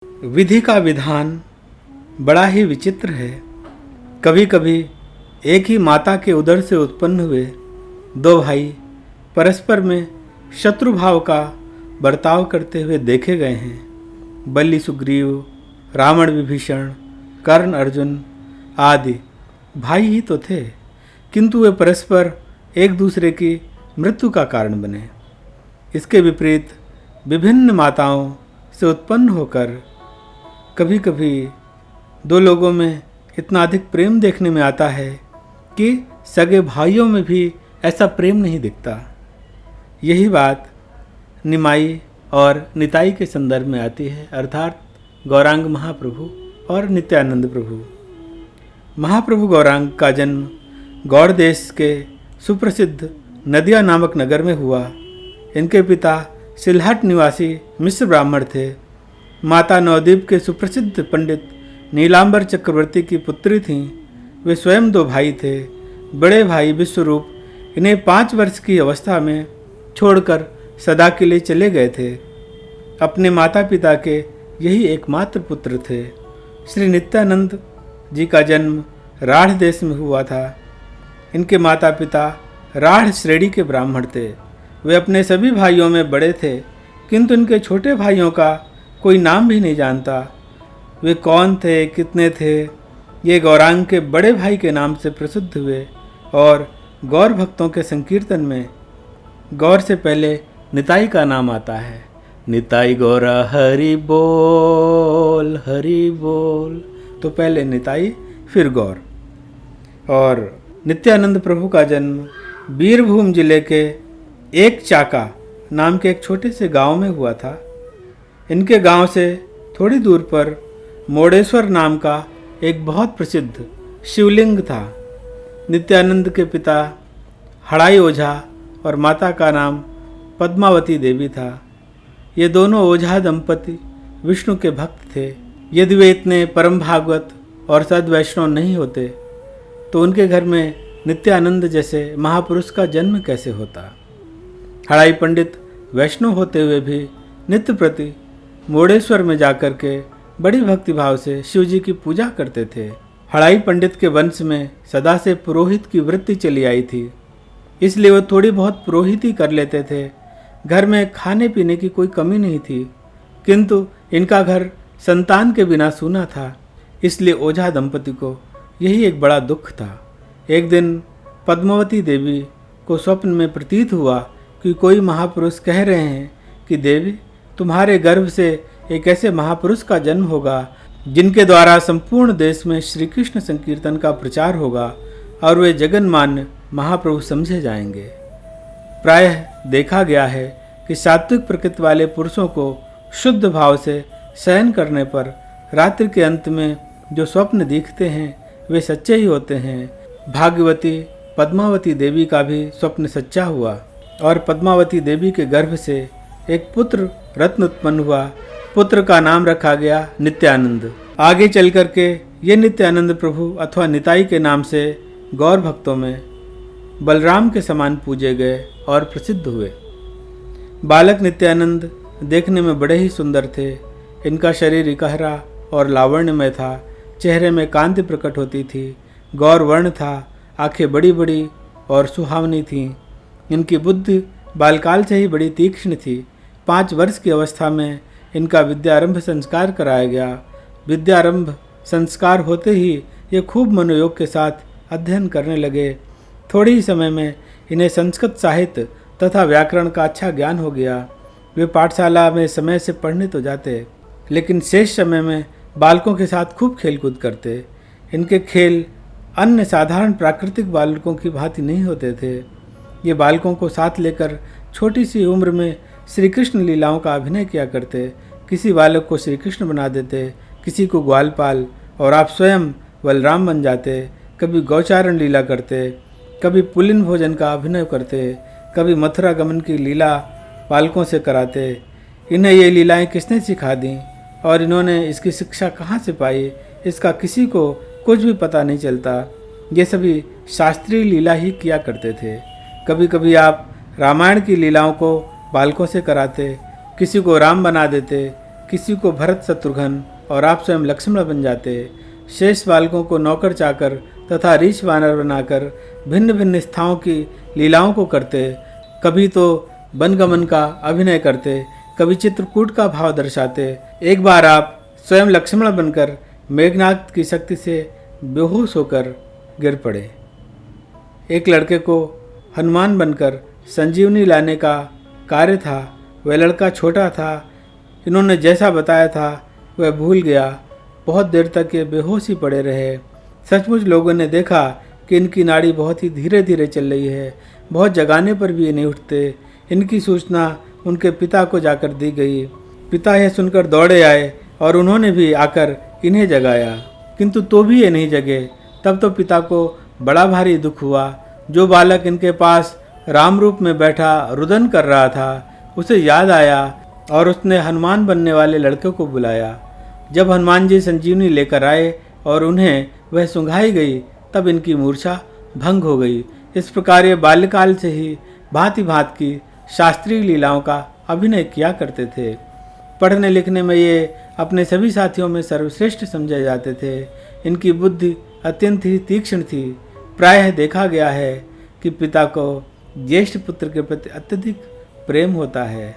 विधि का विधान बड़ा ही विचित्र है। कभी कभी एक ही माता के उदर से उत्पन्न हुए दो भाई परस्पर में शत्रु भाव का बर्ताव करते हुए देखे गए हैं। बलि सुग्रीव, रावण विभीषण, कर्ण अर्जुन आदि भाई ही तो थे, किंतु वे परस्पर एक दूसरे की मृत्यु का कारण बने। इसके विपरीत विभिन्न माताओं से उत्पन्न होकर कभी कभी दो लोगों में इतना अधिक प्रेम देखने में आता है कि सगे भाइयों में भी ऐसा प्रेम नहीं दिखता। यही बात निमाई और निताई के संदर्भ में आती है, अर्थात गौरांग महाप्रभु और नित्यानंद प्रभु। महाप्रभु गौरांग का जन्म गौड़ देश के सुप्रसिद्ध नदिया नामक नगर में हुआ। इनके पिता सिलहट निवासी मिश्र ब्राह्मण थे। माता नवद्वीप के सुप्रसिद्ध पंडित नीलांबर चक्रवर्ती की पुत्री थीं। वे स्वयं दो भाई थे। बड़े भाई विश्वरूप इन्हें 5 वर्ष की अवस्था में छोड़कर सदा के लिए चले गए थे। अपने माता पिता के यही एकमात्र पुत्र थे। श्री नित्यानंद जी का जन्म राढ़ देश में हुआ था। इनके माता पिता राढ़ श्रेणी के ब्राह्मण थे। वे अपने सभी भाइयों में बड़े थे, किंतु इनके छोटे भाइयों का कोई नाम भी नहीं जानता। वे कौन थे, कितने थे, ये गौरांग के बड़े भाई के नाम से प्रसिद्ध हुए और गौर भक्तों के संकीर्तन में गौर से पहले निताई का नाम आता है। निताई गौरा हरि बोल, हरि बोल। तो पहले निताई फिर गौर। और नित्यानंद प्रभु का जन्म बीरभूम जिले के एक चाका नाम के एक छोटे से गांव में हुआ था। इनके गांव से थोड़ी दूर पर मोड़ेश्वर नाम का एक बहुत प्रसिद्ध शिवलिंग था। नित्यानंद के पिता हड़ाई ओझा और माता का नाम पद्मावती देवी था। ये दोनों ओझा दंपति विष्णु के भक्त थे। यदि वे इतने परम भागवत और सद्वैष्णव नहीं होते तो उनके घर में नित्यानंद जैसे महापुरुष का जन्म कैसे होता। हड़ाई पंडित वैष्णव होते हुए भी नित्य प्रति मोड़ेश्वर में जाकर के बड़ी भक्तिभाव से शिव जी की पूजा करते थे। हड़ाई पंडित के वंश में सदा से पुरोहित की वृत्ति चली आई थी, इसलिए वो थोड़ी बहुत पुरोहिती कर लेते थे। घर में खाने पीने की कोई कमी नहीं थी, किंतु इनका घर संतान के बिना सूना था, इसलिए ओझा दंपति को यही एक बड़ा दुख था। एक दिन पद्मावती देवी को स्वप्न में प्रतीत हुआ कि कोई महापुरुष कह रहे हैं कि देवी, तुम्हारे गर्भ से एक ऐसे महापुरुष का जन्म होगा जिनके द्वारा संपूर्ण देश में श्री कृष्ण संकीर्तन का प्रचार होगा और वे जगन्मान्य महाप्रभु समझे जाएंगे। प्रायः देखा गया है कि सात्विक प्रकृति वाले पुरुषों को शुद्ध भाव से शयन करने पर रात्रि के अंत में जो स्वप्न दिखते हैं वे सच्चे ही होते हैं। भाग्यवती पद्मावती देवी का भी स्वप्न सच्चा हुआ और पद्मावती देवी के गर्भ से एक पुत्र रत्न उत्पन्न हुआ। पुत्र का नाम रखा गया नित्यानंद। आगे चल करके ये नित्यानंद प्रभु अथवा निताई के नाम से गौर भक्तों में बलराम के समान पूजे गए और प्रसिद्ध हुए। बालक नित्यानंद देखने में बड़े ही सुंदर थे। इनका शरीर इकहरा और लावण्यमय था। चेहरे में कांति प्रकट होती थी। गौर वर्ण था। आंखें बड़ी बड़ी और सुहावनी थीं। इनकी बुद्धि बालकाल से ही बड़ी तीक्ष्ण थी। 5 वर्ष की अवस्था में इनका विद्यारंभ संस्कार कराया गया। विद्यारंभ संस्कार होते ही ये खूब मनोयोग के साथ अध्ययन करने लगे। थोड़े ही समय में इन्हें संस्कृत साहित्य तथा व्याकरण का अच्छा ज्ञान हो गया। वे पाठशाला में समय से पढ़ने तो जाते, लेकिन शेष समय में बालकों के साथ खूब खेलकूद करते। इनके खेल अन्य साधारण प्राकृतिक बालकों की भांति नहीं होते थे। ये बालकों को साथ लेकर छोटी सी उम्र में श्री कृष्ण लीलाओं का अभिनय किया करते। किसी बालक को श्री कृष्ण बना देते, किसी को ग्वालपाल, और आप स्वयं बलराम बन जाते। कभी गौचारण लीला करते, कभी पुलिन भोजन का अभिनय करते, कभी मथुरा गमन की लीला बालकों से कराते। इन्हें ये लीलाएं किसने सिखा दी और इन्होंने इसकी शिक्षा कहाँ से पाई, इसका किसी को कुछ भी पता नहीं चलता। ये सभी शास्त्रीय लीला ही किया करते थे। कभी कभी आप रामायण की लीलाओं को बालकों से कराते, किसी को राम बना देते, किसी को भरत शत्रुघ्न और आप स्वयं लक्ष्मण बन जाते। शेष बालकों को नौकर चाकर तथा रीछ वानर बनाकर भिन्न भिन्न स्थानों की लीलाओं को करते। कभी तो वनगमन का अभिनय करते, कभी चित्रकूट का भाव दर्शाते। एक बार आप स्वयं लक्ष्मण बनकर मेघनाद की शक्ति से बेहोश होकर गिर पड़े। एक लड़के को हनुमान बनकर संजीवनी लाने का कार्य था। वह लड़का छोटा था, इन्होंने जैसा बताया था वह भूल गया। बहुत देर तक ये बेहोश ही पड़े रहे। सचमुच लोगों ने देखा कि इनकी नाड़ी बहुत ही धीरे धीरे चल रही है। बहुत जगाने पर भी ये नहीं उठते। इनकी सूचना उनके पिता को जाकर दी गई। पिता यह सुनकर दौड़े आए और उन्होंने भी आकर इन्हें जगाया, किंतु तो भी ये नहीं जगे। तब तो पिता को बड़ा भारी दुख हुआ। जो बालक इनके पास राम रूप में बैठा रुदन कर रहा था, उसे याद आया और उसने हनुमान बनने वाले लड़के को बुलाया। जब हनुमान जी संजीवनी लेकर आए और उन्हें वह सुंघाई गई, तब इनकी मूर्छा भंग हो गई। इस प्रकार ये बाल्यकाल से ही भांति भांति की शास्त्रीय लीलाओं का अभिनय किया करते थे। पढ़ने लिखने में ये अपने सभी साथियों में सर्वश्रेष्ठ समझे जाते थे। इनकी बुद्धि अत्यंत ही तीक्ष्ण थी। प्रायः देखा गया है कि पिता को ज्येष्ठ पुत्र के प्रति अत्यधिक प्रेम होता है।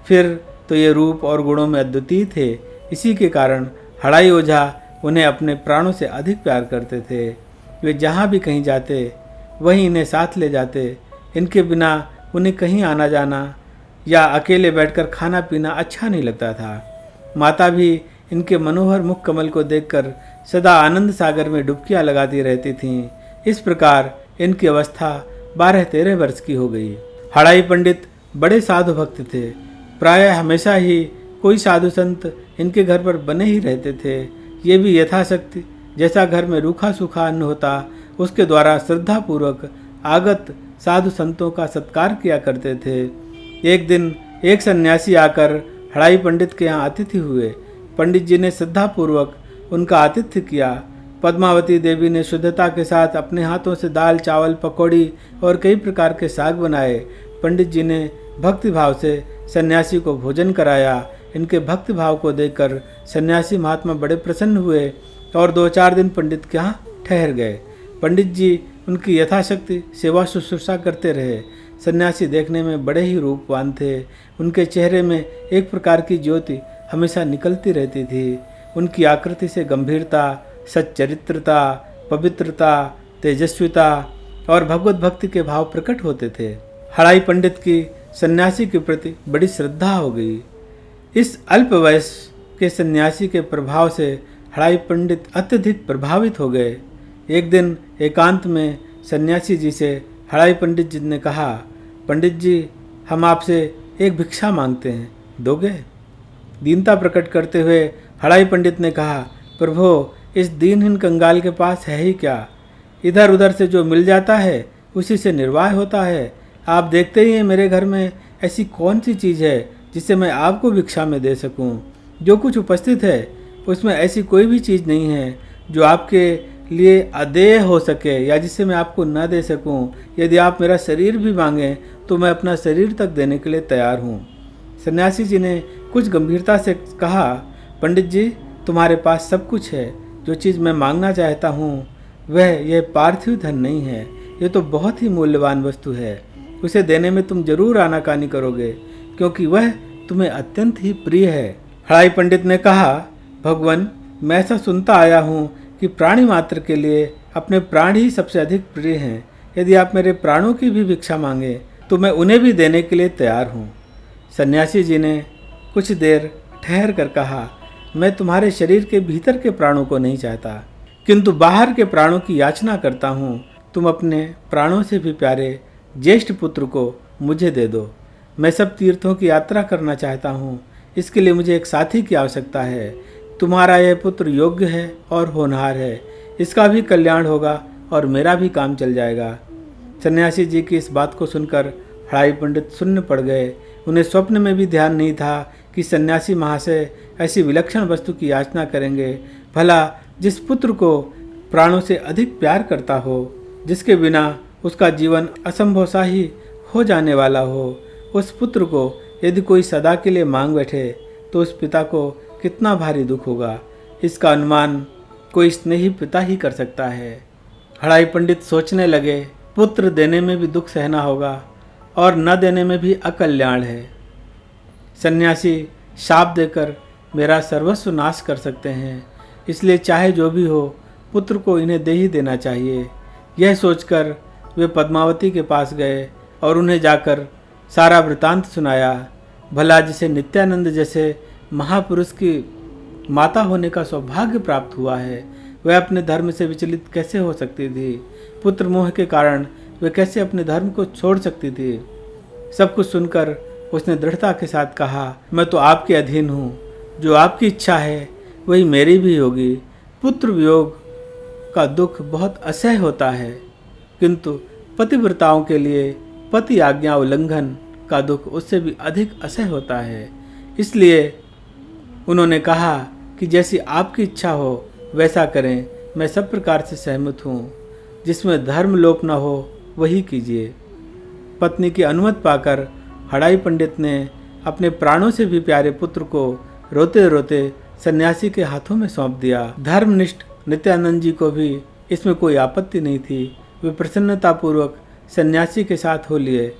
फिर तो ये रूप और गुणों में अद्वितीय थे। इसी के कारण हड़ाई ओझा उन्हें अपने प्राणों से अधिक प्यार करते थे। वे जहाँ भी कहीं जाते वहीं इन्हें साथ ले जाते। इनके बिना उन्हें कहीं आना जाना या अकेले बैठकर खाना पीना अच्छा नहीं लगता था। माता भी इनके मनोहर मुख कमल को देखकर सदा आनंद सागर में डुबकियां लगाती रहती थीं। इस प्रकार इनकी अवस्था 12-13 वर्ष की हो गई। हड़ाई पंडित बड़े साधु भक्त थे। प्रायः हमेशा ही कोई साधु संत इनके घर पर बने ही रहते थे। ये भी यथाशक्ति जैसा घर में रूखा सूखा अन्न होता, उसके द्वारा श्रद्धापूर्वक आगत साधु संतों का सत्कार किया करते थे। एक दिन एक सन्यासी आकर हड़ाई पंडित के यहाँ अतिथि हुए। पंडित जी ने श्रद्धापूर्वक उनका आतिथ्य किया। पद्मावती देवी ने शुद्धता के साथ अपने हाथों से दाल चावल पकौड़ी और कई प्रकार के साग बनाए। पंडित जी ने भक्ति भाव से सन्यासी को भोजन कराया। इनके भक्ति भाव को देखकर सन्यासी महात्मा बड़े प्रसन्न हुए और 2-4 दिन पंडित के यहाँ ठहर गए। पंडित जी उनकी यथाशक्ति सेवा शुश्रूषा करते रहे। सन्यासी देखने में बड़े ही रूपवान थे। उनके चेहरे में एक प्रकार की ज्योति हमेशा निकलती रहती थी। उनकी आकृति से गंभीरता, सच्चरित्रता, पवित्रता, तेजस्विता और भगवत भक्ति के भाव प्रकट होते थे। हड़ाई पंडित की सन्यासी के प्रति बड़ी श्रद्धा हो गई। इस अल्प वयस के सन्यासी के प्रभाव से हड़ाई पंडित अत्यधिक प्रभावित हो गए। एक दिन एकांत में सन्यासी जी से हड़ाई पंडित जी ने कहा, पंडित जी, हम आपसे एक भिक्षा मांगते हैं, दोगे? दीनता प्रकट करते हुए हड़ाई पंडित ने कहा, प्रभु, इस दीनहीन कंगाल के पास है ही क्या? इधर उधर से जो मिल जाता है उसी से निर्वाह होता है। आप देखते ही हैं मेरे घर में ऐसी कौन सी चीज़ है जिसे मैं आपको भिक्षा में दे सकूं? जो कुछ उपस्थित है उसमें ऐसी कोई भी चीज़ नहीं है जो आपके लिए अदेय हो सके या जिसे मैं आपको न दे सकूं। यदि आप मेरा शरीर भी मांगें तो मैं अपना शरीर तक देने के लिए तैयार हूं। सन्यासी जी ने कुछ गंभीरता से कहा, पंडित जी, तुम्हारे पास सब कुछ है। जो चीज़ मैं मांगना चाहता हूँ वह यह पार्थिव धन नहीं है। ये तो बहुत ही मूल्यवान वस्तु है। उसे देने में तुम जरूर आनाकानी करोगे क्योंकि वह तुम्हें अत्यंत ही प्रिय है। हड़ाई पंडित ने कहा, भगवान, मैं ऐसा सुनता आया हूँ कि प्राणी मात्र के लिए अपने प्राण ही सबसे अधिक प्रिय हैं। यदि आप मेरे प्राणों की भी भिक्षा मांगे तो मैं उन्हें भी देने के लिए तैयार हूँ। सन्यासी जी ने कुछ देर ठहर कर कहा, मैं तुम्हारे शरीर के भीतर के प्राणों को नहीं चाहता, किंतु बाहर के प्राणों की याचना करता हूँ। तुम अपने प्राणों से भी प्यारे ज्येष्ठ पुत्र को मुझे दे दो। मैं सब तीर्थों की यात्रा करना चाहता हूँ। इसके लिए मुझे एक साथी की आवश्यकता है। तुम्हारा यह पुत्र योग्य है और होनहार है। इसका भी कल्याण होगा और मेरा भी काम चल जाएगा। सन्यासी जी की इस बात को सुनकर हड़ाई पंडित शून्य पड़ गए। उन्हें स्वप्न में भी ध्यान नहीं था कि सन्यासी महाशय ऐसी विलक्षण वस्तु की याचना करेंगे। भला जिस पुत्र को प्राणों से अधिक प्यार करता हो, जिसके बिना उसका जीवन असंभव सा ही हो जाने वाला हो, उस पुत्र को यदि कोई सदा के लिए मांग बैठे तो उस पिता को कितना भारी दुख होगा, इसका अनुमान कोई स्नेही पिता ही कर सकता है। हड़ाई पंडित सोचने लगे, पुत्र देने में भी दुख सहना होगा और न देने में भी अकल्याण है। सन्यासी शाप देकर मेरा सर्वस्व नाश कर सकते हैं, इसलिए चाहे जो भी हो पुत्र को इन्हें दे ही देना चाहिए। यह सोचकर वे पद्मावती के पास गए और उन्हें जाकर सारा वृतांत सुनाया। भला जिसे नित्यानंद जैसे महापुरुष की माता होने का सौभाग्य प्राप्त हुआ है, वह अपने धर्म से विचलित कैसे हो सकती थी? पुत्र मोह के कारण वे कैसे अपने धर्म को छोड़ सकती थी? सब कुछ सुनकर उसने दृढ़ता के साथ कहा, मैं तो आपके अधीन हूँ, जो आपकी इच्छा है वही मेरी भी होगी। पुत्र वियोग का दुख बहुत असह्य होता है, किंतु पतिव्रताओं के लिए पति आज्ञा उल्लंघन का दुख उससे भी अधिक असह्य होता है। इसलिए उन्होंने कहा कि जैसी आपकी इच्छा हो वैसा करें, मैं सब प्रकार से सहमत हूँ। जिसमें धर्म लोप न हो वही कीजिए। पत्नी की अनुमति पाकर हड़ाई पंडित ने अपने प्राणों से भी प्यारे पुत्र को रोते रोते सन्यासी के हाथों में सौंप दिया। धर्मनिष्ठ नित्यानंद जी को भी इसमें कोई आपत्ति नहीं थी। वे प्रसन्नतापूर्वक सन्यासी के साथ हो लिए।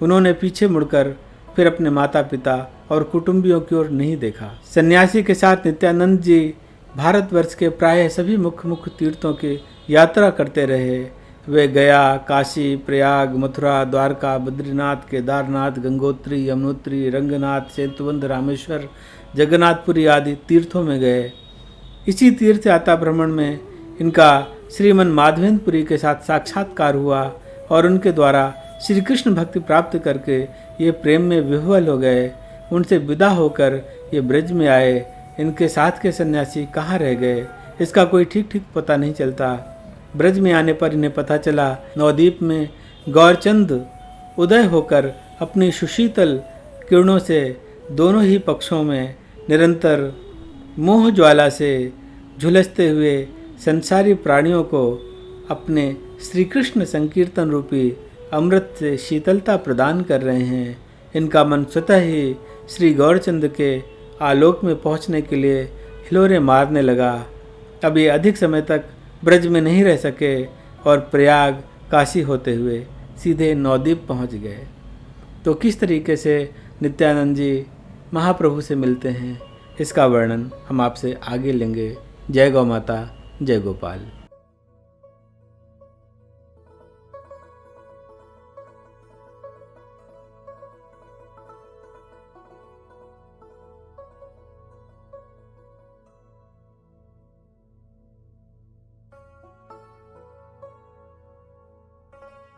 उन्होंने पीछे मुड़कर फिर अपने माता पिता और कुटुंबियों की ओर नहीं देखा। सन्यासी के साथ नित्यानंद जी भारतवर्ष के प्रायः सभी मुख्य मुख्य तीर्थों की यात्रा करते रहे। वे गया, काशी, प्रयाग, मथुरा, द्वारका, बद्रीनाथ, केदारनाथ, गंगोत्री, यमुनोत्री, रंगनाथ, सेतुबंध, रामेश्वर, जगन्नाथपुरी आदि तीर्थों में गए। इसी तीर्थ यात्रा भ्रमण में इनका श्रीमन माधवेंद्रपुरी के साथ साक्षात्कार हुआ और उनके द्वारा श्री कृष्ण भक्ति प्राप्त करके ये प्रेम में विह्वल हो गए। उनसे विदा होकर ये ब्रज में आए। इनके साथ के सन्यासी कहाँ रह गए, इसका कोई ठीक ठीक पता नहीं चलता। ब्रज में आने पर इन्हें पता चला नवद्वीप में गौरचंद उदय होकर अपनी सुशीतल किरणों से दोनों ही पक्षों में निरंतर मोह ज्वाला से झुलसते हुए संसारी प्राणियों को अपने श्री कृष्ण संकीर्तन रूपी अमृत से शीतलता प्रदान कर रहे हैं। इनका मन स्वतः ही श्री गौरचंद के आलोक में पहुंचने के लिए हिलोरे मारने लगा। अब ये अधिक समय तक ब्रज में नहीं रह सके और प्रयाग, काशी होते हुए सीधे नवद्वीप पहुंच गए। तो किस तरीके से नित्यानंद जी महाप्रभु से मिलते हैं, इसका वर्णन हम आपसे आगे लेंगे। जय गौ माता, जय गोपाल।